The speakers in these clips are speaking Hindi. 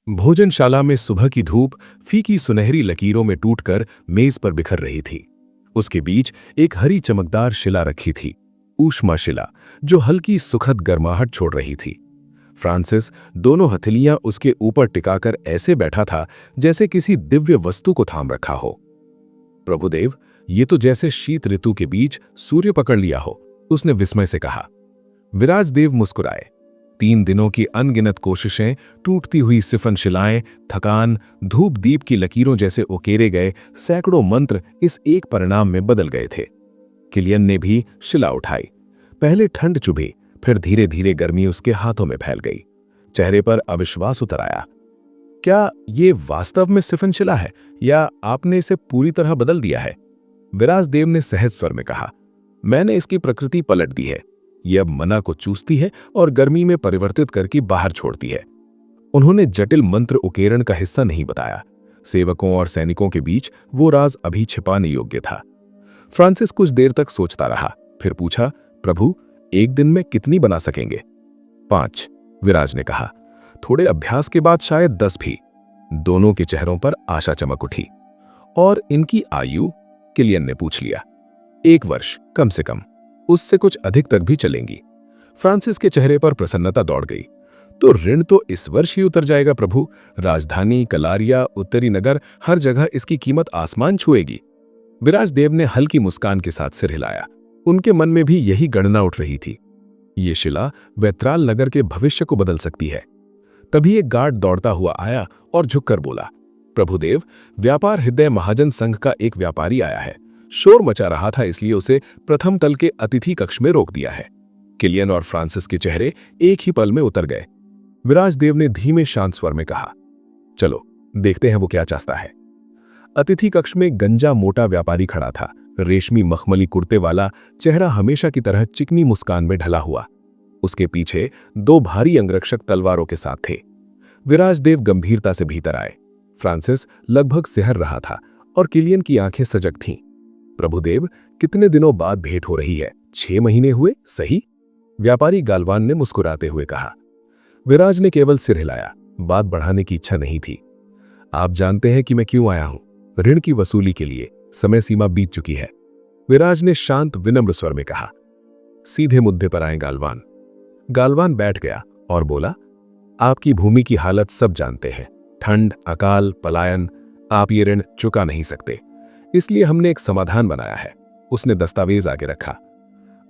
भोजनशाला में सुबह की धूप फीकी सुनहरी लकीरों में टूटकर मेज पर बिखर रही थी। उसके बीच एक हरी चमकदार शिला रखी थी, ऊष्मा शिला, जो हल्की सुखद गर्माहट छोड़ रही थी। फ्रांसिस दोनों हथेलियां उसके ऊपर टिकाकर ऐसे बैठा था जैसे किसी दिव्य वस्तु को थाम रखा हो। प्रभुदेव, ये तो जैसे शीत ऋतु के बीच सूर्य पकड़ लिया हो, उसने विस्मय से कहा। विराजदेव मुस्कुराए। 3 दिनों की अनगिनत कोशिशें, टूटती हुई सिफन शिलाएं, थकान, धूप दीप की लकीरों जैसे उकेरे गए सैकड़ों मंत्र इस एक परिणाम में बदल गए थे। किलियन ने भी शिला उठाई। पहले ठंड चुभी, फिर धीरे धीरे गर्मी उसके हाथों में फैल गई। चेहरे पर अविश्वास उतर आया। क्या ये वास्तव में सिफन शिला है या आपने इसे पूरी तरह बदल दिया है? विराजदेव ने सहज स्वर में कहा। मैंने इसकी प्रकृति पलट दी है। यह अब मना को चूसती है और गर्मी में परिवर्तित करके बाहर छोड़ती है। उन्होंने जटिल मंत्र उकेरण का हिस्सा नहीं बताया। सेवकों और सैनिकों के बीच वो राज अभी छिपाने योग्य था। फ्रांसिस कुछ देर तक सोचता रहा, फिर पूछा, प्रभु, एक दिन में कितनी बना सकेंगे? 5, विराज ने कहा। थोड़े अभ्यास के बाद शायद 10 भी। दोनों के चेहरों पर आशा चमक उठी। और इनकी आयु? किलियन ने पूछ लिया। 1 वर्ष कम से कम, उससे कुछ अधिक तक भी चलेंगी। फ्रांसिस के चेहरे पर प्रसन्नता दौड़ गई। तो ऋण तो इस वर्ष ही उतर जाएगा प्रभु। राजधानी, कलारिया, उत्तरी नगर, हर जगह इसकी कीमत आसमान छुएगी। विराजदेव ने हल्की मुस्कान के साथ सिर हिलाया। उनके मन में भी यही गणना उठ रही थी। ये शिला वैत्राल नगर के भविष्य को बदल सकती है। तभी एक गार्ड दौड़ता हुआ आया और झुककर बोला, प्रभुदेव, व्यापार हृदय महाजन संघ का एक व्यापारी आया है। शोर मचा रहा था, इसलिए उसे प्रथम तल के अतिथि कक्ष में रोक दिया है। किलियन और फ्रांसिस के चेहरे एक ही पल में उतर गए। विराजदेव ने धीमे शांत स्वर में कहा, चलो देखते हैं वो क्या चाहता है। अतिथि कक्ष में गंजा मोटा व्यापारी खड़ा था, रेशमी मखमली कुर्ते वाला, चेहरा हमेशा की तरह चिकनी मुस्कान में ढला हुआ। उसके पीछे 2 भारी अंगरक्षक तलवारों के साथ थे। विराजदेव गंभीरता से भीतर आए। फ्रांसिस लगभग सिहर रहा था और किलियन की आंखें सजग थीं। प्रभुदेव, कितने दिनों बाद भेंट हो रही है? 6 महीने हुए, सही? व्यापारी गालवान ने मुस्कुराते हुए कहा। विराज ने केवल सिर हिलाया। बात बढ़ाने की इच्छा नहीं थी। आप जानते हैं कि मैं क्यों आया हूं? ऋण की वसूली के लिए। समय सीमा बीत चुकी है, विराज ने शांत विनम्र स्वर में कहा। सीधे मुद्दे पर आए गालवान। गालवान बैठ गया और बोला, आपकी भूमि की हालत सब जानते हैं। ठंड, अकाल, पलायन। आप ये ऋण चुका नहीं सकते, इसलिए हमने एक समाधान बनाया है। उसने दस्तावेज आगे रखा।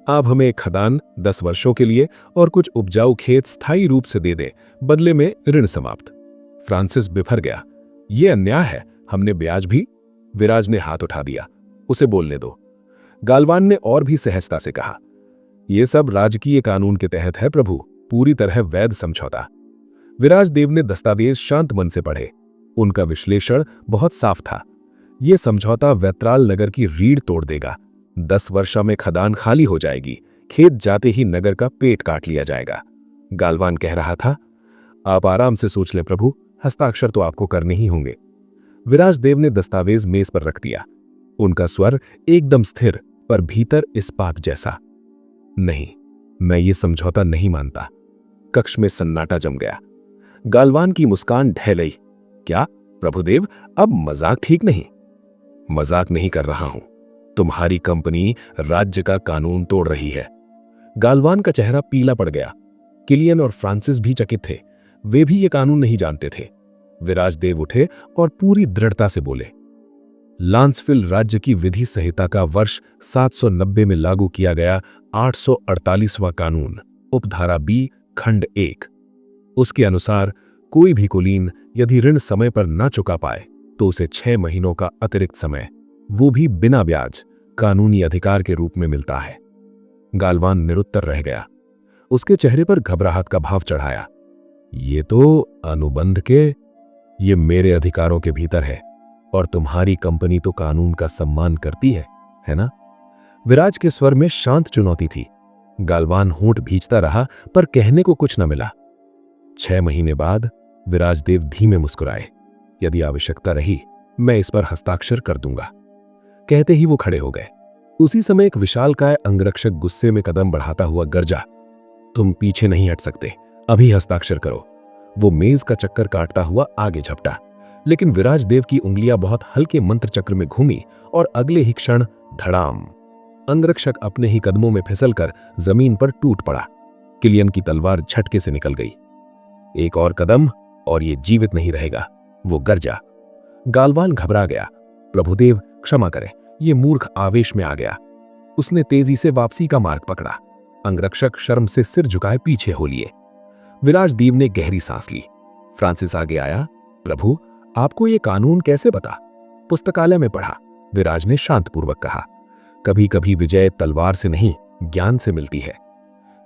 आप हमें एक खदान 10 वर्षों के लिए और कुछ उपजाऊ खेत स्थायी रूप से दे दें, बदले में ऋण समाप्त। फ्रांसिस बिफर गया। यह अन्याय है, हमने ब्याज भी। विराज ने हाथ उठा दिया। उसे बोलने दो। गालवान ने और भी सहजता से कहा, यह सब राजकीय कानून के तहत है प्रभु, पूरी तरह वैध समझौता। विराजदेव ने दस्तावेज शांत मन से पढ़े। उनका विश्लेषण बहुत साफ था। यह समझौता वैत्राल नगर की रीढ़ तोड़ देगा। 10 वर्षों में खदान खाली हो जाएगी। खेत जाते ही नगर का पेट काट लिया जाएगा। गालवान कह रहा था, आप आराम से सोच लें प्रभु, हस्ताक्षर तो आपको करने ही होंगे। विराजदेव ने दस्तावेज मेज पर रख दिया। उनका स्वर एकदम स्थिर, पर भीतर इस्पात जैसा। नहीं, मैं ये समझौता नहीं मानता। कक्ष में सन्नाटा जम गया। गालवान की मुस्कान ढह गई। क्या प्रभुदेव, अब मजाक ठीक नहीं? मजाक नहीं कर रहा हूं। तुम्हारी कंपनी राज्य का कानून तोड़ रही है। गालवान का चेहरा पीला पड़ गया। किलियन और फ्रांसिस भी चकित थे। वे भी ये कानून नहीं जानते थे। विराजदेव उठे और पूरी दृढ़ता से बोले, लांसफिल राज्य की विधि संहिता का वर्ष 790 में लागू किया गया 848वां कानून, उपधारा बी, खंड 1। उसके अनुसार कोई भी कुलीन यदि ऋण समय पर न चुका पाए तो उसे 6 महीनों का अतिरिक्त समय, वो भी बिना ब्याज, कानूनी अधिकार के रूप में मिलता है। गालवान निरुत्तर रह गया। उसके चेहरे पर घबराहट का भाव चढ़ाया। ये तो अनुबंध के, ये मेरे अधिकारों के भीतर है और तुम्हारी कंपनी तो कानून का सम्मान करती है ना? विराज के स्वर में शांत चुनौती थी। गालवान होंठ भींचता रहा, पर कहने को कुछ न मिला। 6 महीने बाद विराजदेव धीमे मुस्कुराए। यदि आवश्यकता रही, मैं इस पर हस्ताक्षर कर दूंगा। कहते ही वो खड़े हो गए। उसी समय एक विशालकाय अंगरक्षक गुस्से में कदम बढ़ाता हुआ गरजा, तुम पीछे नहीं हट सकते, अभी हस्ताक्षर करो। वो मेज का चक्कर काटता हुआ आगे झपटा, लेकिन विराजदेव की उंगलियां बहुत हल्के मंत्र चक्र में घूमी और अगले ही क्षण धड़ाम, अंगरक्षक अपने ही कदमों में फिसलकर जमीन पर टूट पड़ा। किलियन की तलवार झटके से निकल गई। एक और कदम और ये जीवित नहीं रहेगा, वो गरजा। गालवान घबरा गया। प्रभुदेव क्षमा करें, ये मूर्ख आवेश में आ गया। उसने तेजी से वापसी का मार्ग पकड़ा। अंगरक्षक शर्म से सिर झुकाए पीछे हो लिए। विराजदेव ने गहरी सांस ली। फ्रांसिस आगे आया। प्रभु, आपको ये कानून कैसे पता? पुस्तकालय में पढ़ा, विराज ने शांतपूर्वक कहा। कभी कभी विजय तलवार से नहीं, ज्ञान से मिलती है।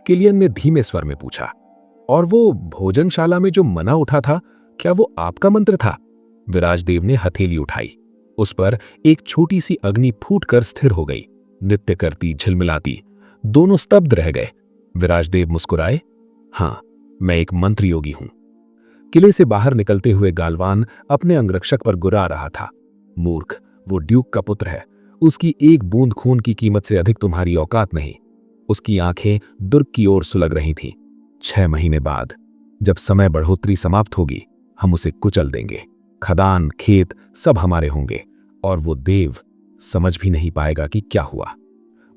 किलियन ने धीमे स्वर में पूछा, और वो भोजनशाला में जो मना उठा था, क्या वो आपका मंत्र था? विराजदेव ने हथेली उठाई। उस पर एक छोटी सी अग्नि फूटकर स्थिर हो गई, नृत्य करती, झिलमिलाती। दोनों स्तब्ध रह गए। विराजदेव मुस्कुराए। हां, मैं एक मंत्र योगी हूं। किले से बाहर निकलते हुए गालवान अपने अंगरक्षक पर गुर्रा रहा था। मूर्ख, वो ड्यूक का पुत्र है। उसकी एक बूंद खून की कीमत से अधिक तुम्हारी औकात नहीं। उसकी आंखें दुर्ग की ओर सुलग रही थीं। 6 महीने बाद, जब समय बढ़ोतरी समाप्त होगी, हम उसे कुचल देंगे। खदान, खेत सब हमारे होंगे, और वो देव समझ भी नहीं पाएगा कि क्या हुआ।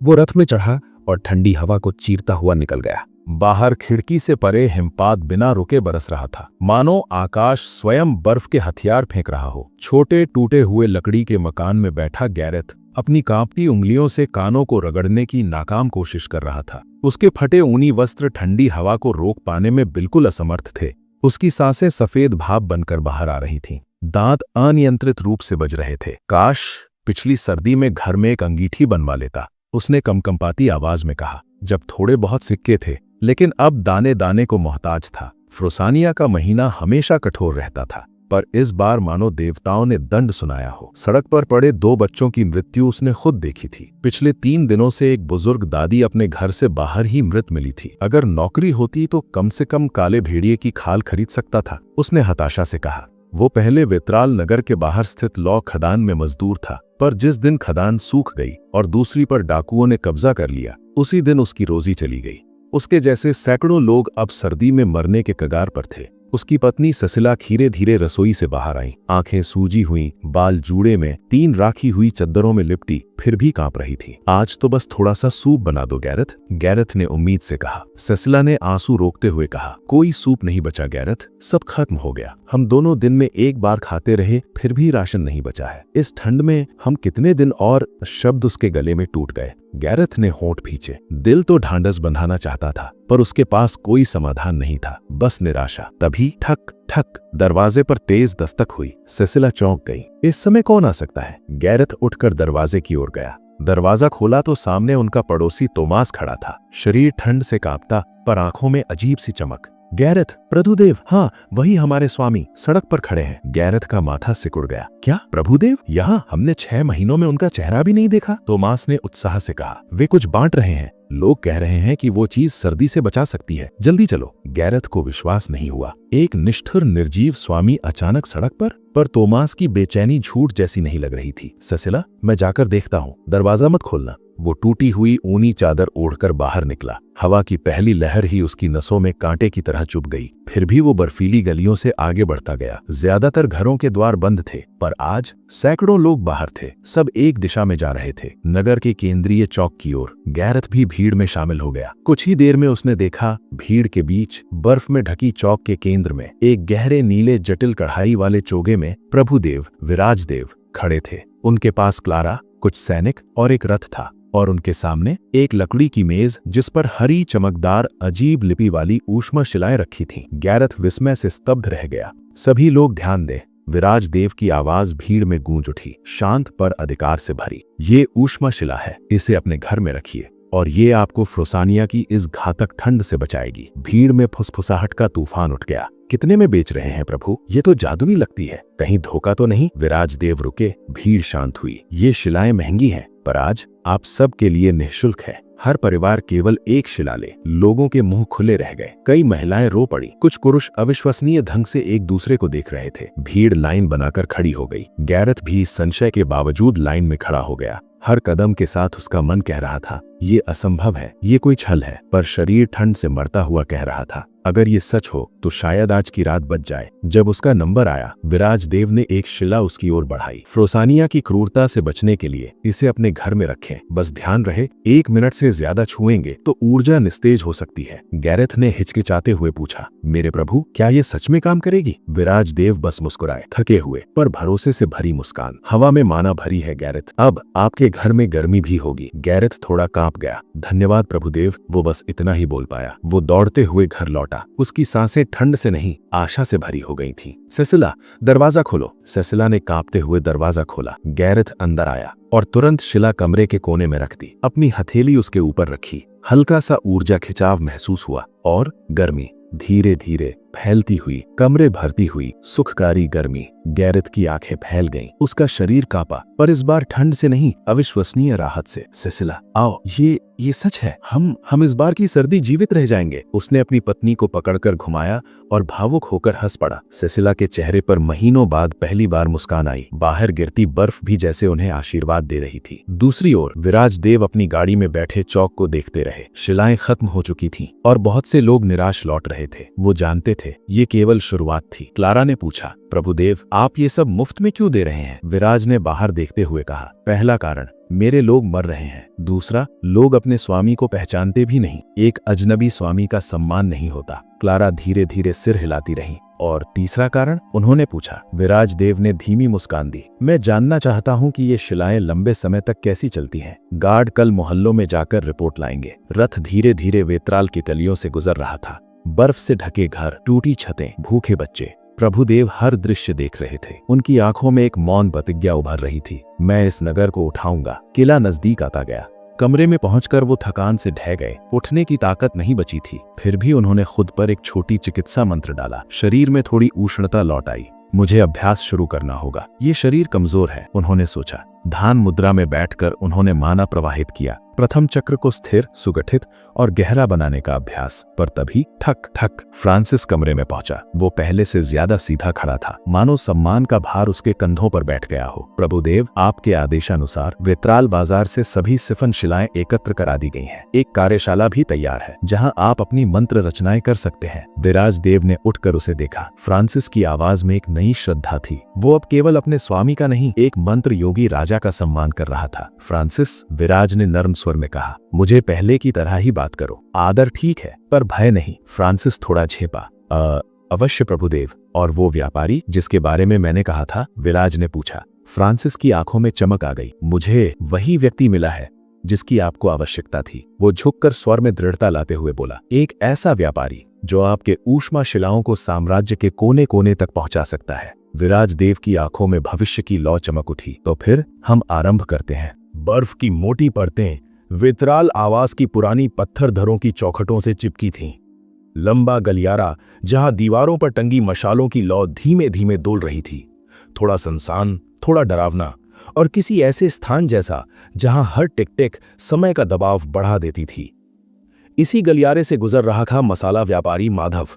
वो रथ में चढ़ा और ठंडी हवा को चीरता हुआ निकल गया। बाहर खिड़की से परे हिमपात बिना रुके बरस रहा था, मानो आकाश स्वयं बर्फ के हथियार फेंक रहा हो। छोटे टूटे हुए लकड़ी के मकान में बैठा गैरेथ अपनी कांपती उंगलियों से कानों को रगड़ने की नाकाम कोशिश कर रहा था। उसके फटे ऊनी वस्त्र ठंडी हवा को रोक पाने में बिल्कुल असमर्थ थे। उसकी सांसें सफेद भाप बनकर बाहर आ रही थीं। दांत अनियंत्रित रूप से बज रहे थे। काश पिछली सर्दी में घर में एक अंगीठी बनवा लेता, उसने कंपकंपाती आवाज में कहा। जब थोड़े बहुत सिक्के थे, लेकिन अब दाने दाने को मोहताज था। फ्रोसानिया का महीना हमेशा कठोर रहता था, पर इस बार मानो देवताओं ने दंड सुनाया हो। सड़क पर पड़े 2 बच्चों की मृत्यु उसने खुद देखी थी। पिछले 3 दिनों से एक बुजुर्ग दादी अपने घर से बाहर ही मृत मिली थी। अगर नौकरी होती तो कम से कम काले भेड़िए की खाल खरीद सकता था, उसने हताशा से कहा। वो पहले वेत्राल नगर के बाहर स्थित लौ खदान में मजदूर था, पर जिस दिन खदान सूख गई और दूसरी पर डाकुओं ने कब्जा कर लिया, उसी दिन उसकी रोजी चली गई। उसके जैसे सैकड़ों लोग अब सर्दी में मरने के कगार पर थे। उसकी पत्नी ससिला धीरे धीरे रसोई से बाहर आई, आंखें सूजी हुई, बाल जूड़े में, 3 राखी हुई चद्दरों में लिपटी, फिर भी कांप रही थी। आज तो बस थोड़ा सा सूप बना दो गैरेथ, गैरेथ ने उम्मीद से कहा। ससिला ने आंसू रोकते हुए कहा, कोई सूप नहीं बचा गैरेथ, सब खत्म हो गया। हम दोनों दिन में एक बार खाते रहे, फिर भी राशन नहीं बचा है। इस ठंड में हम कितने दिन और? शब्द उसके गले में टूट गए। गैरेथ ने होंठ भींचे। दिल तो ढांढस बंधाना चाहता था, पर उसके पास कोई समाधान नहीं था, बस निराशा। तभी ठक ठक दरवाजे पर तेज दस्तक हुई। ससिला चौंक गई। इस समय कौन आ सकता है? गैरेथ उठकर दरवाजे की ओर गया। दरवाजा खोला तो सामने उनका पड़ोसी तोमास खड़ा था। शरीर ठंड से कांपता, पर आंखों में अजीब सी चमक। गैरेथ, प्रभुदेव, हाँ वही हमारे स्वामी सड़क पर खड़े हैं। गैरेथ का माथा सिकुड़ गया। क्या प्रभुदेव यहाँ? हमने 6 महीनों में उनका चेहरा भी नहीं देखा। तोमास ने उत्साह से कहा। वे कुछ बांट रहे हैं। लोग कह रहे हैं कि वो चीज सर्दी से बचा सकती है। जल्दी चलो। गैरेथ को विश्वास नहीं हुआ। एक निष्ठुर निर्जीव स्वामी अचानक सड़क पर तोमास की बेचैनी झूठ जैसी नहीं लग रही थी। ससिला, मैं जाकर देखता हूँ, दरवाजा मत खोलना। वो टूटी हुई ऊनी चादर ओढ़कर बाहर निकला। हवा की पहली लहर ही उसकी नसों में कांटे की तरह चुभ गई। फिर भी वो बर्फीली गलियों से आगे बढ़ता गया। ज्यादातर घरों के द्वार बंद थे, पर आज सैकड़ों लोग बाहर थे। सब एक दिशा में जा रहे थे, नगर के केंद्रीय चौक की ओर। गैरेथ भी भीड़ में शामिल हो गया। कुछ ही देर में उसने देखा, भीड़ के बीच बर्फ में ढकी चौक के केंद्र में एक गहरे नीले जटिल कढ़ाई वाले चोगे में प्रभुदेव, विराजदेव खड़े थे। उनके पास क्लारा, कुछ सैनिक और एक रथ था, और उनके सामने एक लकड़ी की मेज जिस पर हरी चमकदार अजीब लिपि वाली ऊष्मा शिलाएं रखी थीं। गैरेथ विस्मय से स्तब्ध रह गया। सभी लोग ध्यान दें। विराजदेव की आवाज भीड़ में गूंज उठी, शांत पर अधिकार से भरी। ये ऊष्मा शिला है, इसे अपने घर में रखिए, और ये आपको फ्रोसानिया की इस घातक ठंड से बचाएगी। भीड़ में फुसफुसाहट का तूफान उठ गया। कितने में बेच रहे हैं प्रभु? ये तो जादुई लगती है, कहीं धोखा तो नहीं? विराजदेव रुके। भीड़ शांत हुई। ये शिलाएं महंगी हैं, पर आज आप सब के लिए निःशुल्क है। हर परिवार केवल एक शिला ले। लोगों के मुंह खुले रह गए। कई महिलाएं रो पड़ी। कुछ पुरुष अविश्वसनीय ढंग से एक दूसरे को देख रहे थे। भीड़ लाइन बनाकर खड़ी हो गई। गैरेथ भी संशय के बावजूद लाइन में खड़ा हो गया। हर कदम के साथ उसका मन कह रहा था, ये असंभव है, ये कोई छल है। पर शरीर ठंड से मरता हुआ कह रहा था, अगर ये सच हो तो शायद आज की रात बच जाए। जब उसका नंबर आया, विराज देव ने एक शिला उसकी ओर बढ़ाई। फ्रोसानिया की क्रूरता से बचने के लिए इसे अपने घर में रखें, बस ध्यान रहे 1 मिनट से ज्यादा छुएंगे तो ऊर्जा निस्तेज हो सकती है। गैरेथ ने हिचकिचाते हुए पूछा, मेरे प्रभु, क्या ये सच में काम करेगी? विराज देव बस मुस्कुराए, थके हुए पर भरोसे से भरी मुस्कान हवा में माना भरी है। गैरेथ, अब आपके घर में गर्मी भी होगी। गैरेथ थोड़ा कांप गया। धन्यवाद प्रभुदेव, वो बस इतना ही बोल पाया। वो दौड़ते हुए घर लौटा। उसकी सांसें ठंड से नहीं, आशा से भरी हो गई थीं। सेसिला, दरवाजा खोलो। सेसिला ने कांपते हुए दरवाजा खोला। गैरेथ अंदर आया और तुरंत शिला कमरे के कोने में रख दी। अपनी हथेली उसके ऊपर रखी। हल्का सा ऊर्जा खिंचाव महसूस हुआ और गर्मी धीरे धीरे फैलती हुई, कमरे भरती हुई सुखकारी गर्मी। गैरेथ की आंखें फैल गईं। उसका शरीर कांपा, पर इस बार ठंड से नहीं, अविश्वसनीय राहत से। सेसिला, आओ, ये सच है। हम इस बार की सर्दी जीवित रह जाएंगे। उसने अपनी पत्नी को पकड़कर घुमाया और भावुक होकर हंस पड़ा। सेसिला के चेहरे पर महीनों बाद पहली बार मुस्कान आई। बाहर गिरती बर्फ भी जैसे उन्हें आशीर्वाद दे रही थी। दूसरी ओर विराज देव अपनी गाड़ी में बैठे चौक को देखते रहे। शिलाएं खत्म हो चुकी थीं और बहुत से लोग निराश लौट रहे थे। वो जानते थे ये केवल शुरुआत थी। क्लारा ने पूछा, प्रभुदेव, आप ये सब मुफ्त में क्यों दे रहे हैं? विराज ने बाहर देखते हुए कहा, पहला कारण, मेरे लोग मर रहे हैं। दूसरा, लोग अपने स्वामी को पहचानते भी नहीं। एक अजनबी स्वामी का सम्मान नहीं होता। क्लारा धीरे धीरे सिर हिलाती रही। और तीसरा कारण? उन्होंने पूछा। विराज देव ने धीमी मुस्कान दी, मैं जानना चाहता हूँ कि ये शिलाएं लंबे समय तक कैसी चलती हैं। गार्ड कल मोहल्लों में जाकर रिपोर्ट लाएंगे। रथ धीरे धीरे वेत्राल की गलियों से गुजर रहा था। बर्फ से ढके घर, टूटी छतें, भूखे बच्चे। प्रभुदेव हर दृश्य देख रहे थे। उनकी आंखों में एक मौन प्रतिज्ञा उभर रही थी, मैं इस नगर को उठाऊंगा। किला नजदीक आता गया। कमरे में पहुंचकर वो थकान से ढह गए। उठने की ताकत नहीं बची थी। फिर भी उन्होंने खुद पर एक छोटी चिकित्सा मंत्र डाला। शरीर में थोड़ी उष्णता लौट आई। मुझे अभ्यास शुरू करना होगा, ये शरीर कमजोर है, उन्होंने सोचा। ध्यान मुद्रा में बैठकर उन्होंने माना प्रवाहित किया। प्रथम चक्र को स्थिर, सुगठित और गहरा बनाने का अभ्यास। पर तभी ठक ठक, फ्रांसिस कमरे में पहुंचा। वो पहले से ज्यादा सीधा खड़ा था, मानो सम्मान का भार उसके कंधों पर बैठ गया हो। प्रभुदेव, आपके आदेशानुसार वेत्राल बाजार से सभी सिफन शिलाएं एकत्र करा दी गई हैं। एक कार्यशाला भी तैयार है जहां आप अपनी मंत्र रचनाएं कर सकते हैं। विराज देव ने उठकर उसे देखा। फ्रांसिस की आवाज में एक नई श्रद्धा थी। वो अब केवल अपने स्वामी का नहीं, एक मंत्र योगी राजा का सम्मान कर रहा था। फ्रांसिस, विराज ने नर्म स्वर में कहा, मुझे पहले की तरह ही बात करो। आदर ठीक है, पर भय नहीं। फ्रांसिस थोड़ा झेपा। अवश्य प्रभुदेव। और वो व्यापारी जिसके बारे में मैंने कहा था? विराज ने पूछा। फ्रांसिस की आंखों में चमक आ गई। मुझे वही व्यक्ति मिला है जिसकी आपको आवश्यकता थी। वो झुककर स्वर में दृढ़ता लाते हुए बोला, एक ऐसा व्यापारी जो आपके ऊष्मा शिलाओं को साम्राज्य के कोने कोने तक पहुंचा सकता है। विराज देव की आंखों में भविष्य की लौ चमक उठी। तो फिर हम आरंभ करते हैं। बर्फ की मोटी परतें वितराल आवास की पुरानी पत्थरधरों की चौखटों से चिपकी थीं। लंबा गलियारा जहां दीवारों पर टंगी मशालों की लौ धीमे धीमे डोल रही थी, थोड़ा सनसान, थोड़ा डरावना, और किसी ऐसे स्थान जैसा जहां हर टिक टिक समय का दबाव बढ़ा देती थी। इसी गलियारे से गुजर रहा था मसाला व्यापारी माधव।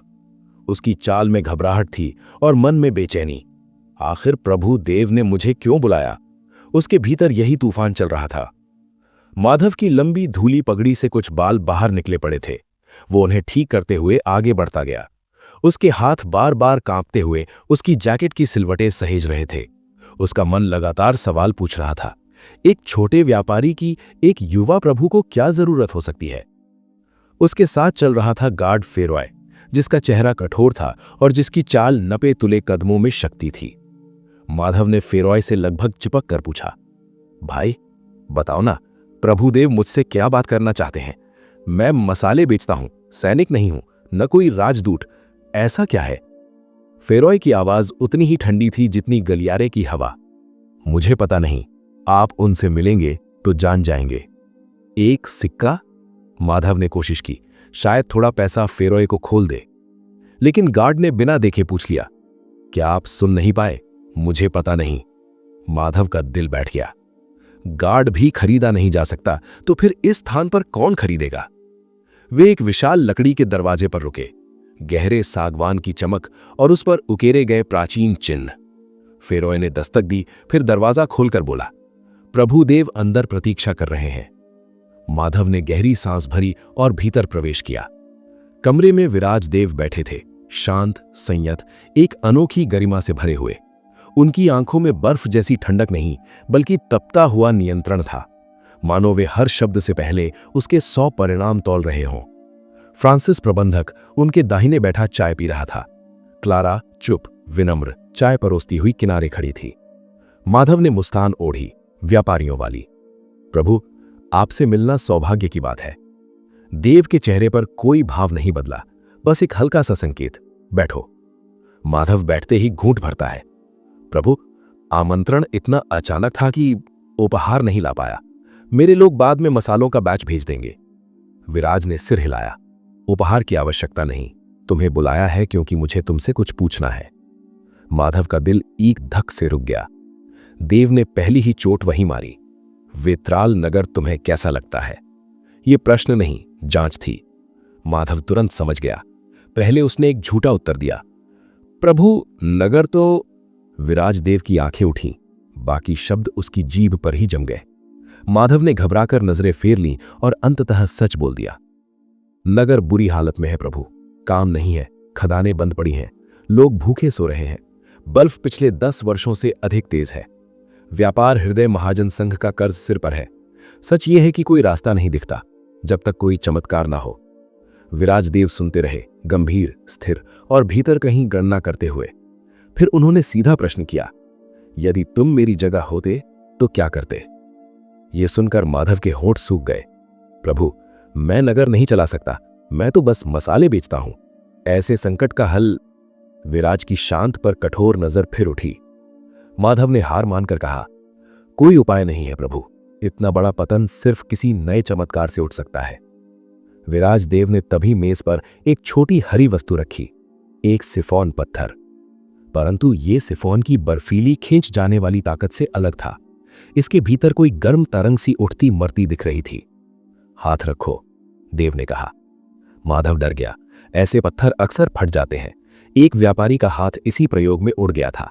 उसकी चाल में घबराहट थी और मन में बेचैनी। आखिर प्रभु देव ने मुझे क्यों बुलाया? उसके भीतर यही तूफान चल रहा था। माधव की लंबी धूली पगड़ी से कुछ बाल बाहर निकले पड़े थे। वो उन्हें ठीक करते हुए आगे बढ़ता गया। उसके हाथ बार बार कांपते हुए उसकी जैकेट की सिलवटें सहेज रहे थे। उसका मन लगातार सवाल पूछ रहा था, एक छोटे व्यापारी की एक युवा प्रभु को क्या जरूरत हो सकती है? उसके साथ चल रहा था गार्ड फेरॉय, जिसका चेहरा कठोर था और जिसकी चाल नपे तुले कदमों में शक्ति थी। माधव ने फेरॉय से लगभग चिपक कर पूछा, भाई बताओ ना, प्रभुदेव मुझसे क्या बात करना चाहते हैं? मैं मसाले बेचता हूं, सैनिक नहीं हूं, न कोई राजदूत। ऐसा क्या है? फेरॉय की आवाज उतनी ही ठंडी थी जितनी गलियारे की हवा। मुझे पता नहीं, आप उनसे मिलेंगे तो जान जाएंगे। एक सिक्का? माधव ने कोशिश की, शायद थोड़ा पैसा फेरॉय को खोल दे। लेकिन गार्ड ने बिना देखे पूछ लिया, क्या आप सुन नहीं पाए? मुझे पता नहीं। माधव का दिल बैठ गया। गार्ड भी खरीदा नहीं जा सकता तो फिर इस स्थान पर कौन खरीदेगा? वे एक विशाल लकड़ी के दरवाजे पर रुके। गहरे सागवान की चमक और उस पर उकेरे गए प्राचीन चिन्ह। फेरॉय ने दस्तक दी, फिर दरवाजा खोलकर बोला, प्रभुदेव अंदर प्रतीक्षा कर रहे हैं। माधव ने गहरी सांस भरी और भीतर प्रवेश किया। कमरे में विराज देव बैठे थे, शांत, संयत, एक अनोखी गरिमा से भरे हुए। उनकी आंखों में बर्फ जैसी ठंडक नहीं, बल्कि तपता हुआ नियंत्रण था, मानो वे हर शब्द से पहले उसके 100 परिणाम तौल रहे हों। फ्रांसिस प्रबंधक उनके दाहिने बैठा चाय पी रहा था। क्लारा चुप, विनम्र, चाय परोसती हुई किनारे खड़ी थी। माधव ने मुस्कान ओढ़ी, व्यापारियों वाली। प्रभु, आपसे मिलना सौभाग्य की बात है। देव के चेहरे पर कोई भाव नहीं बदला, बस एक हल्का सा संकेत, बैठो। माधव बैठते ही घूंट भरता है। प्रभु, आमंत्रण इतना अचानक था कि उपहार नहीं ला पाया। मेरे लोग बाद में मसालों का बैच भेज देंगे। विराज ने सिर हिलाया। उपहार की आवश्यकता नहीं, तुम्हें बुलाया है क्योंकि मुझे तुमसे कुछ पूछना है। माधव का दिल एक धक से रुक गया। देव ने पहली ही चोट वहीं मारी। वेत्राल नगर तुम्हें कैसा लगता है? यह प्रश्न नहीं, जांच थी। माधव तुरंत समझ गया। पहले उसने एक झूठा उत्तर दिया, प्रभु नगर तो। विराज देव की आंखें उठीं, बाकी शब्द उसकी जीभ पर ही जम गए। माधव ने घबराकर नजरें फेर लीं और अंततः सच बोल दिया, नगर बुरी हालत में है प्रभु। काम नहीं है, खदानें बंद पड़ी हैं, लोग भूखे सो रहे हैं। बर्फ पिछले 10 वर्षों से अधिक तेज है। व्यापार हृदय महाजन संघ का कर्ज सिर पर है। सच ये है कि कोई रास्ता नहीं दिखता जब तक कोई चमत्कार ना हो। विराजदेव सुनते रहे, गंभीर, स्थिर और भीतर कहीं गणना करते हुए। फिर उन्होंने सीधा प्रश्न किया, यदि तुम मेरी जगह होते तो क्या करते? यह सुनकर माधव के होंठ सूख गए। प्रभु, मैं नगर नहीं चला सकता, मैं तो बस मसाले बेचता हूं। ऐसे संकट का हल। विराज की शांत पर कठोर नजर फिर उठी। माधव ने हार मानकर कहा, कोई उपाय नहीं है प्रभु। इतना बड़ा पतन सिर्फ किसी नए चमत्कार से उठ सकता है। विराज देव ने तभी मेज पर एक छोटी हरी वस्तु रखी, एक सिफोन पत्थर। परंतु ये सिफोन की बर्फीली खींच जाने वाली ताकत से अलग था। इसके भीतर कोई गर्म तरंग सी उठती मरती दिख रही थी। हाथ रखो, देव ने कहा। माधव डर गया। ऐसे पत्थर अक्सर फट जाते हैं। एक व्यापारी का हाथ इसी प्रयोग में उड़ गया था।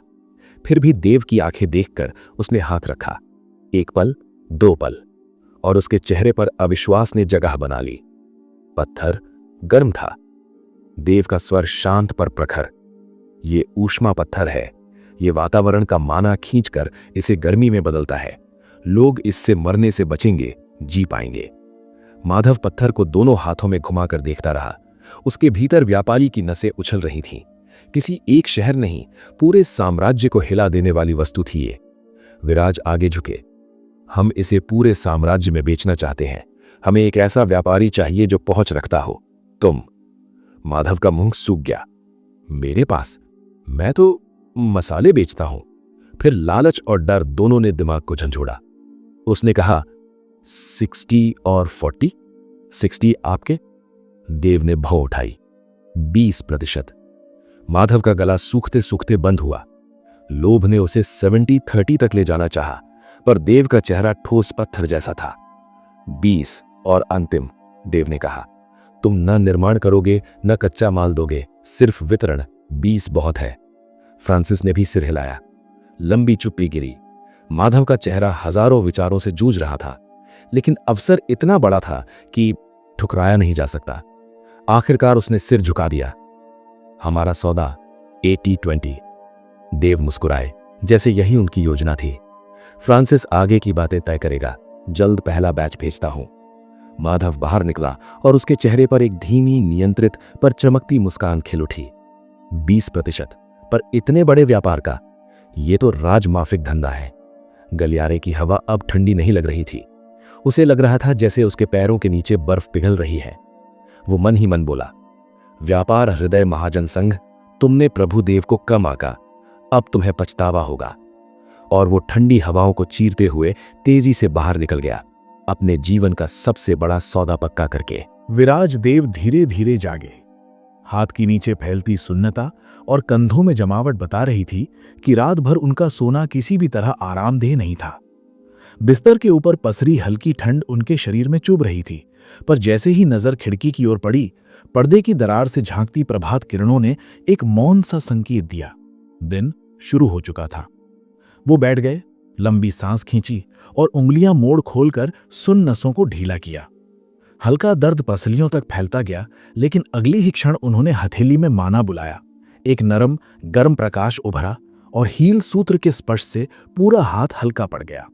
फिर भी देव की आंखें देखकर उसने हाथ रखा। एक पल, 2 पल, और उसके चेहरे पर अविश्वास ने जगह बना ली। पत्थर गर्म था। देव का स्वर शांत पर प्रखर, ये ऊष्मा पत्थर है। ये वातावरण का माना खींचकर इसे गर्मी में बदलता है। लोग इससे मरने से बचेंगे, जी पाएंगे। माधव पत्थर को दोनों हाथों में घुमाकर देखता रहा। उसके भीतर व्यापारी की नसें उछल रही थीं। किसी एक शहर नहीं, पूरे साम्राज्य को हिला देने वाली वस्तु थी ये। विराज आगे झुके। हम इसे पूरे साम्राज्य में बेचना चाहते हैं। हमें एक ऐसा व्यापारी चाहिए जो पहुंच रखता हो। तुम। माधव का मुंह सूख गया। मेरे पास? मैं तो मसाले बेचता हूं। फिर लालच और डर दोनों ने दिमाग को झंझोड़ा। उसने कहा, 60 और 40? 60 आपके? देव ने भौं उठाई। 20%। माधव का गला सूखते सूखते बंद हुआ। लोभ ने उसे 70-30 तक ले जाना चाहा, पर देव का चेहरा ठोस पत्थर जैसा था। 20 और अंतिम, देव ने कहा। तुम न निर्माण करोगे, न कच्चा माल दोगे, सिर्फ वितरण। 20 बहुत है। फ्रांसिस ने भी सिर हिलाया। लंबी चुप्पी गिरी। माधव का चेहरा हजारों विचारों से जूझ रहा था, लेकिन अवसर इतना बड़ा था कि ठुकराया नहीं जा सकता। आखिरकार उसने सिर झुका दिया। हमारा सौदा 80-20। देव मुस्कुराए, जैसे यही उनकी योजना थी। फ्रांसिस आगे की बातें तय करेगा। जल्द पहला बैच भेजता हूं। माधव बाहर निकला और उसके चेहरे पर एक धीमी, नियंत्रित पर चमकती मुस्कान खिल उठी। 20%, पर इतने बड़े व्यापार का? ये तो राजमाफिक धंधा है। गलियारे की हवा अब ठंडी नहीं लग रही थी। उसे लग रहा था जैसे उसके पैरों के नीचे बर्फ पिघल रही है। वो मन ही मन बोला, व्यापार हृदय महाजन संघ, तुमने प्रभुदेव को कम आका, अब तुम्हें पछतावा होगा। और वो ठंडी हवाओं को चीरते हुए तेजी से बाहर निकल गया, अपने जीवन का सबसे बड़ा सौदा पक्का करके। विराज देव धीरे धीरे जागे। हाथ की नीचे फैलती सुन्नता और कंधों में जमावट बता रही थी कि रात भर उनका सोना किसी भी तरह आरामदेह नहीं था। बिस्तर के ऊपर पसरी हल्की ठंड उनके शरीर में चुभ रही थी, पर जैसे ही नजर खिड़की की ओर पड़ी, पर्दे की दरार से झांकती प्रभात किरणों ने एक मौन सा संकेत दिया। दिन शुरू हो चुका था। वो बैठ गए, लंबी सांस खींची और उंगलियां मोड़ खोलकर सुन नसों को ढीला किया। हल्का दर्द पसलियों तक फैलता गया, लेकिन अगली ही क्षण उन्होंने हथेली में माना बुलाया। एक नरम गर्म प्रकाश उभरा और हील सूत्र के स्पर्श से पूरा हाथ हल्का पड़ गया।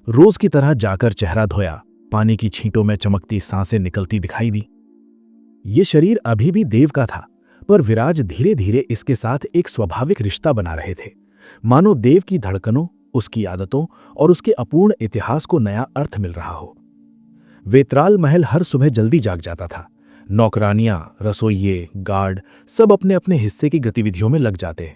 रोज की तरह जाकर चेहरा धोया, पानी की छींटों में चमकती सांसें निकलती दिखाई दी। ये शरीर अभी भी देव का था, पर विराज धीरे धीरे इसके साथ एक स्वाभाविक रिश्ता बना रहे थे, मानो देव की धड़कनों, उसकी आदतों और उसके अपूर्ण इतिहास को नया अर्थ मिल रहा हो। वेतराल महल हर सुबह जल्दी जाग जाता था। नौकरानियां, रसोइये, गार्ड सब अपने अपने हिस्से की गतिविधियों में लग जाते।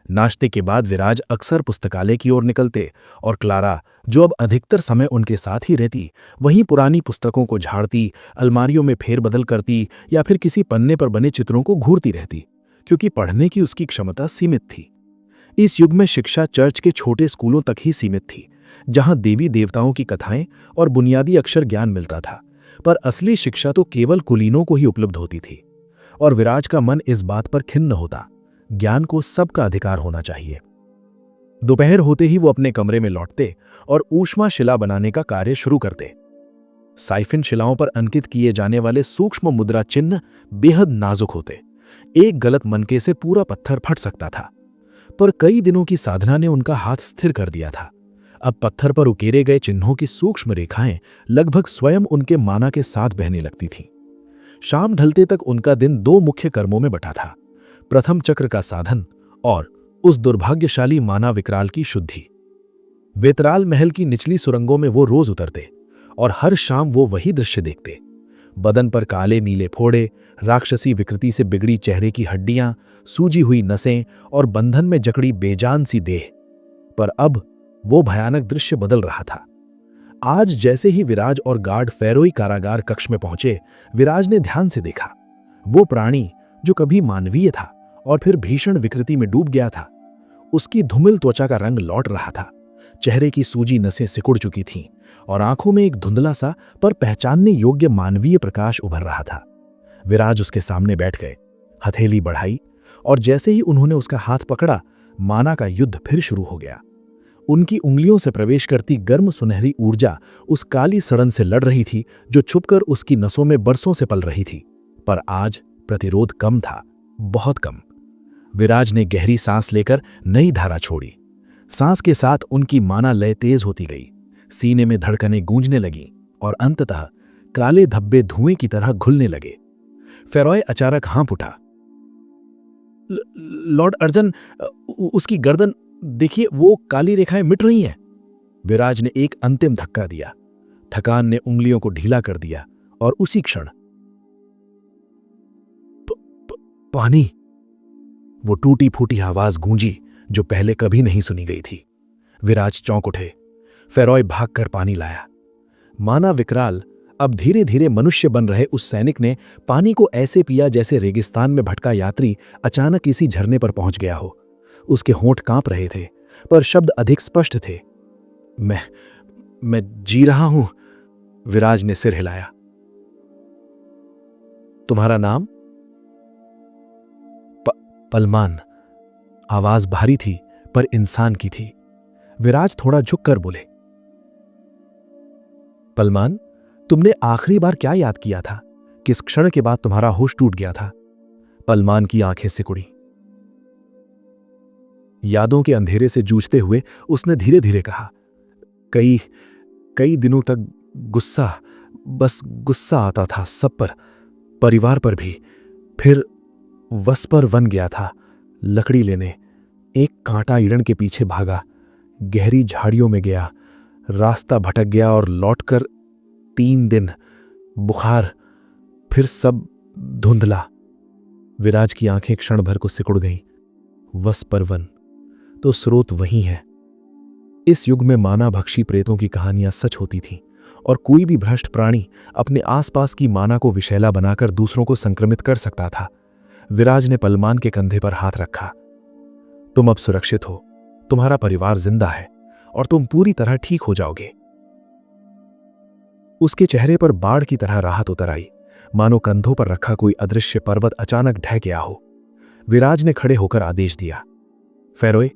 नाश्ते के बाद विराज अक्सर पुस्तकालय की ओर निकलते और क्लारा, जो अब अधिकतर समय उनके साथ ही रहती, वहीं पुरानी पुस्तकों को झाड़ती, अलमारियों में फेरबदल करती या फिर किसी पन्ने पर बने चित्रों को घूरती रहती, क्योंकि पढ़ने की उसकी क्षमता सीमित थी। इस युग में शिक्षा चर्च के छोटे स्कूलों तक ही सीमित थी, जहां देवी देवताओं की कथाएं और बुनियादी अक्षर ज्ञान मिलता था, पर असली शिक्षा तो केवल कुलीनों को ही उपलब्ध होती थी। और विराज का मन इस बात पर खिन्न होता, ज्ञान को सबका अधिकार होना चाहिए। दोपहर होते ही वो अपने कमरे में लौटते और ऊष्मा शिला बनाने का कार्य शुरू करते। साइफिन शिलाओं पर अंकित किए जाने वाले सूक्ष्म मुद्रा चिन्ह बेहद नाजुक होते। एक गलत मनके से पूरा पत्थर फट सकता था, पर कई दिनों की साधना ने उनका हाथ स्थिर कर दिया था। अब पत्थर पर उकेरे गए चिन्हों की सूक्ष्म रेखाएं लगभग स्वयं उनके माना के साथ बहने लगती थीं। शाम ढलते तक उनका दिन दो मुख्य कर्मों में बटा था, प्रथम चक्र का साधन और उस दुर्भाग्यशाली माना विकराल की शुद्धि। वेतराल महल की निचली सुरंगों में वो रोज उतरते और हर शाम वो वही दृश्य देखते। बदन पर काले नीले फोड़े, राक्षसी विकृति से बिगड़ी चेहरे की हड्डियां, सूजी हुई नसें और बंधन में जकड़ी बेजान सी देह। पर अब वो भयानक दृश्य बदल रहा था। आज जैसे ही विराज और गार्ड फैरोई कारागार कक्ष में पहुंचे, विराज ने ध्यान से देखा। वो प्राणी जो कभी मानवीय था और फिर भीषण विकृति में डूब गया था, उसकी धूमिल त्वचा का रंग लौट रहा था। चेहरे की सूजी नसें सिकुड़ चुकी थीं और आंखों में एक धुंधला सा पर पहचानने योग्य मानवीय प्रकाश उभर रहा था। विराज उसके सामने बैठ गए, हथेली बढ़ाई, और जैसे ही उन्होंने उसका हाथ पकड़ा, माना का युद्ध फिर शुरू हो गया। उनकी उंगलियों से प्रवेश करती गर्म सुनहरी ऊर्जा उस काली सड़न से लड़ रही थी जो छुपकर उसकी नसों में बरसों से पल रही थी। पर आज प्रतिरोध कम था, बहुत कम। विराज ने गहरी सांस लेकर नई धारा छोड़ी। सांस के साथ उनकी माना लय तेज होती गई, सीने में धड़कनें गूंजने लगीं और अंततः काले धब्बे धुएं की तरह घुलने लगे। फेरॉय अचानक हाँफ उठा। लॉर्ड अर्जन, उसकी गर्दन देखिए, वो काली रेखाएं मिट रही हैं। विराज ने एक अंतिम धक्का दिया। थकान ने उंगलियों को ढीला कर दिया और उसी क्षण पानी, वो टूटी फूटी आवाज गूंजी जो पहले कभी नहीं सुनी गई थी। विराज चौंक उठे। फेरॉय भागकर पानी लाया। माना विकराल, अब धीरे धीरे मनुष्य बन रहे उस सैनिक ने पानी को ऐसे पिया जैसे रेगिस्तान में भटका यात्री अचानक इसी झरने पर पहुंच गया हो। उसके होंठ कांप रहे थे, पर शब्द अधिक स्पष्ट थे। मैं जी रहा हूं। विराज ने सिर हिलाया। तुम्हारा नाम? पलमान। आवाज भारी थी, पर इंसान की थी। विराज थोड़ा झुककर बोले, पलमान, तुमने आखिरी बार क्या याद किया था? किस क्षण के बाद तुम्हारा होश टूट गया था? पलमान की आंखें सिकुड़ी। यादों के अंधेरे से जूझते हुए उसने धीरे धीरे कहा, कई दिनों तक बस गुस्सा आता था सब पर, परिवार पर भी। फिर वस पर वन गया था लकड़ी लेने। एक कांटा ईड़न के पीछे भागा, गहरी झाड़ियों में गया, रास्ता भटक गया और लौटकर 3 दिन बुखार, फिर सब धुंधला। विराज की आंखें क्षण भर को सिकुड़ गईं। वस पर वन तो स्रोत वही है। इस युग में माना भक्षी प्रेतों की कहानियां सच होती थीं और कोई भी भ्रष्ट प्राणी अपने आसपास की माना को विषैला बनाकर दूसरों को संक्रमित कर सकता था। विराज ने पलमान के कंधे पर हाथ रखा। तुम अब सुरक्षित हो, तुम्हारा परिवार जिंदा है और तुम पूरी तरह ठीक हो जाओगे। उसके चेहरे पर बाढ़ की तरह राहत उतर आई, मानो कंधों पर रखा कोई अदृश्य पर्वत अचानक ढह गया हो। विराज ने खड़े होकर आदेश दिया, फेरोय,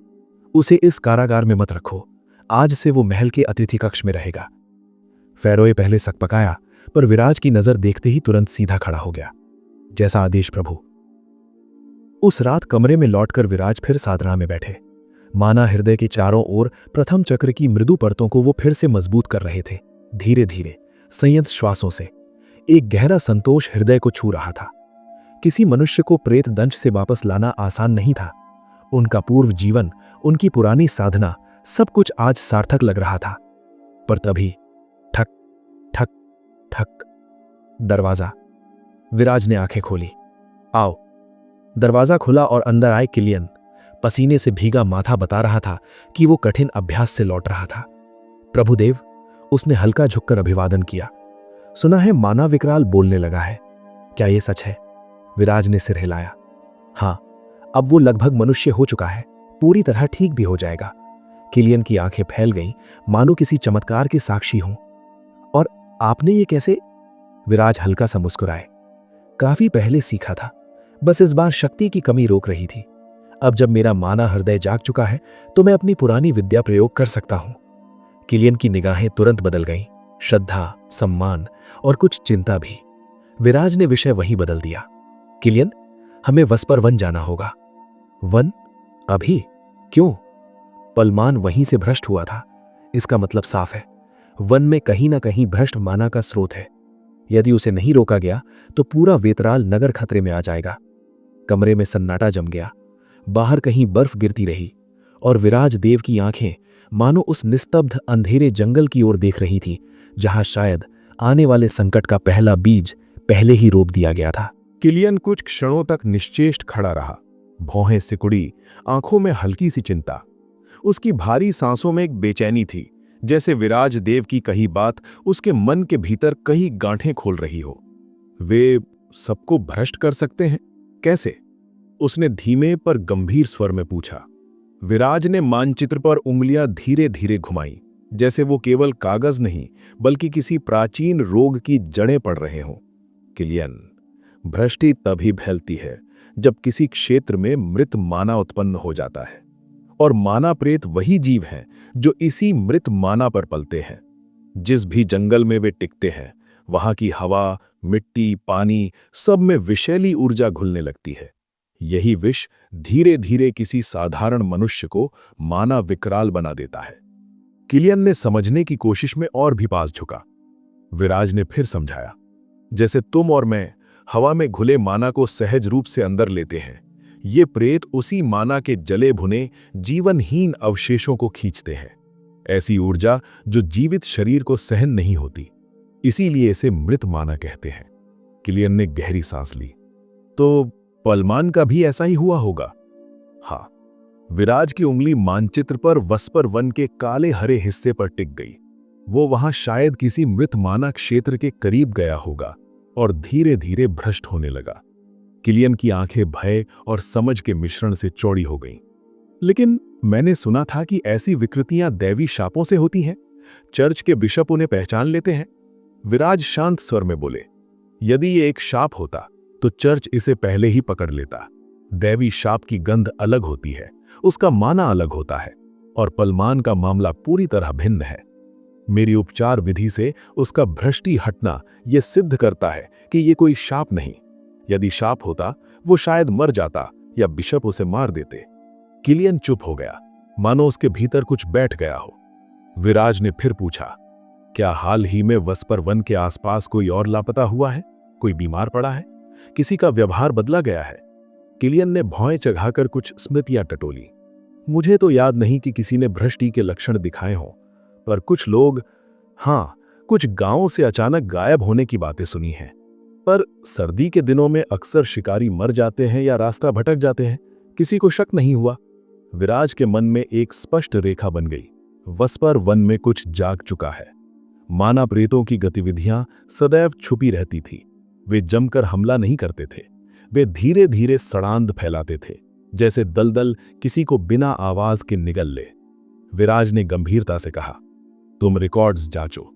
उसे इस कारागार में मत रखो। आज से वो महल के अतिथि कक्ष में रहेगा। फैरोए पहले सकपकाया, पर विराज की नजर देखते ही तुरंत सीधा खड़ा हो गया। जैसा आदेश प्रभु। उस रात कमरे में लौटकर विराज फिर साधना में बैठे। माना हृदय के चारों ओर प्रथम चक्र की मृदु परतों को वो फिर से मजबूत कर रहे थे। धीरे धीरे संयत श्वासों से एक गहरा संतोष हृदय को छू रहा था। किसी मनुष्य को प्रेत दंश से वापस लाना आसान नहीं था। उनका पूर्व जीवन, उनकी पुरानी साधना, सब कुछ आज सार्थक लग रहा था। पर तभी ठक ठक ठक, दरवाजा। विराज ने आंखें खोली। आओ। दरवाजा खुला और अंदर आए किलियन। पसीने से भीगा माथा बता रहा था कि वो कठिन अभ्यास से लौट रहा था। प्रभुदेव, उसने हल्का झुककर अभिवादन किया। सुना है माना विकराल बोलने लगा है, क्या यह सच है? विराज ने सिर हिलाया। हां, अब वो लगभग मनुष्य हो चुका है, पूरी तरह ठीक भी हो जाएगा। किलियन की आंखें फैल गईं, मानो किसी चमत्कार के साक्षी हों। और आपने ये कैसे? विराज हल्का सा मुस्कुराए। काफी पहले सीखा था, बस इस बार शक्ति की कमी रोक रही थी। अब जब मेरा माना हृदय जाग चुका है तो मैं अपनी पुरानी विद्या प्रयोग कर सकता हूं। किलियन की निगाहें तुरंत बदल गईं, श्रद्धा, सम्मान और कुछ चिंता भी। विराज ने विषय वहीं बदल दिया। किलियन, हमें वस्पर वन जाना होगा। वन? अभी? क्यों? पलमान वहीं से भ्रष्ट हुआ था। इसका मतलब साफ है, वन में कहीं ना कहीं भ्रष्ट माना का स्रोत है। यदि उसे नहीं रोका गया तो पूरा वेतराल नगर खतरे में आ जाएगा। कमरे में सन्नाटा जम गया। बाहर कहीं बर्फ गिरती रही और विराज देव की आंखें मानो उस निस्तब्ध अंधेरे जंगल की ओर देख रही थी, जहां शायद आने वाले संकट का पहला बीज पहले ही रोप दिया गया था। किलियन कुछ क्षणों तक निश्चेष्ट खड़ा रहा। भौहें सिकुड़ी, आंखों में हल्की सी चिंता। उसकी भारी सांसों में एक बेचैनी थी, जैसे विराज देव की कही बात उसके मन के भीतर कई गांठें खोल रही हो। वे सबको भ्रष्ट कर सकते हैं? कैसे? उसने धीमे पर गंभीर स्वर में पूछा। विराज ने मानचित्र पर उंगलियां धीरे धीरे घुमाई, जैसे वो केवल कागज नहीं बल्कि किसी प्राचीन रोग की जड़ें पढ़ रहे हों। किलियन, भ्रष्टि तभी फैलती है जब किसी क्षेत्र में मृत माना उत्पन्न हो जाता है, और माना प्रेत वही जीव हैं जो इसी मृत माना पर पलते हैं। जिस भी जंगल में वे टिकते हैं, वहां की हवा, मिट्टी, पानी, सब में विषैली ऊर्जा घुलने लगती है। यही विष धीरे धीरे किसी साधारण मनुष्य को माना विकराल बना देता है। किलियन ने समझने की कोशिश में और भी पास झुका। विराज ने फिर समझाया, जैसे तुम और मैं हवा में घुले माना को सहज रूप से अंदर लेते हैं, ये प्रेत उसी माना के जले भुने जीवनहीन अवशेषों को खींचते हैं। ऐसी ऊर्जा जो जीवित शरीर को सहन नहीं होती, इसीलिए इसे मृत माना कहते हैं। किलियन ने गहरी सांस ली। तो पलमान का भी ऐसा ही हुआ होगा? हाँ। विराज की उंगली मानचित्र पर वस्पर वन के काले हरे हिस्से पर टिक गई। वो वहां शायद किसी मृत माना क्षेत्र के करीब गया होगा और धीरे धीरे भ्रष्ट होने लगा। किलियन की आंखें भय और समझ के मिश्रण से चौड़ी हो गईं। लेकिन मैंने सुना था कि ऐसी विकृतियां दैवी शापों से होती हैं। चर्च के बिशप उन्हें पहचान लेते हैं। विराज शांत स्वर में बोले, यदि ये एक शाप होता तो चर्च इसे पहले ही पकड़ लेता। दैवी शाप की गंध अलग होती है, उसका माना अलग होता है, और पलमान का मामला पूरी तरह भिन्न है। मेरी उपचार विधि से उसका भ्रष्टि हटना यह सिद्ध करता है कि यह कोई शाप नहीं। यदि शाप होता वो शायद मर जाता या बिशप उसे मार देते। किलियन चुप हो गया, मानो उसके भीतर कुछ बैठ गया हो। विराज ने फिर पूछा, क्या हाल ही में वस्पर वन के आसपास कोई और लापता हुआ है? कोई बीमार पड़ा है? किसी का व्यवहार बदला गया है? किलियन ने भौएं चढ़ाकर कुछ स्मृतियां टटोली। मुझे तो याद नहीं कि किसी ने भ्रष्टि के लक्षण दिखाए हों, पर कुछ लोग, हाँ, कुछ गांवों से अचानक गायब होने की बातें सुनी हैं। पर सर्दी के दिनों में अक्सर शिकारी मर जाते हैं या रास्ता भटक जाते हैं। किसी को शक नहीं हुआ। विराज के मन में एक स्पष्ट रेखा बन गई। वस्पर वन में कुछ जाग चुका है। माना प्रेतों की गतिविधियां सदैव छुपी रहती थी। वे जमकर हमला नहीं करते थे, वे धीरे धीरे सड़ांध फैलाते थे, जैसे दलदल किसी को बिना आवाज के निगल ले। विराज ने गंभीरता से कहा, तुम रिकॉर्ड्स जांचो,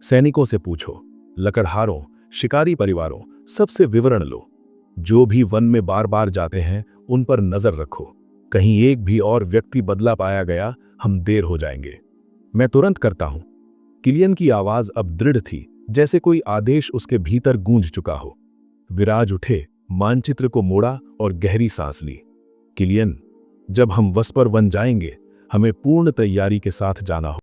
सैनिकों से पूछो, लकड़हारों, शिकारी परिवारों, सबसे विवरण लो। जो भी वन में बार बार जाते हैं उन पर नजर रखो। कहीं एक भी और व्यक्ति बदला पाया गया, हम देर हो जाएंगे। मैं तुरंत करता हूं। किलियन की आवाज अब दृढ़ थी, जैसे कोई आदेश उसके भीतर गूंज चुका हो। विराज उठे, मानचित्र को मोड़ा और गहरी सांस ली। किलियन, जब हम वस्पर वन जाएंगे, हमें पूर्ण तैयारी के साथ जाना हो।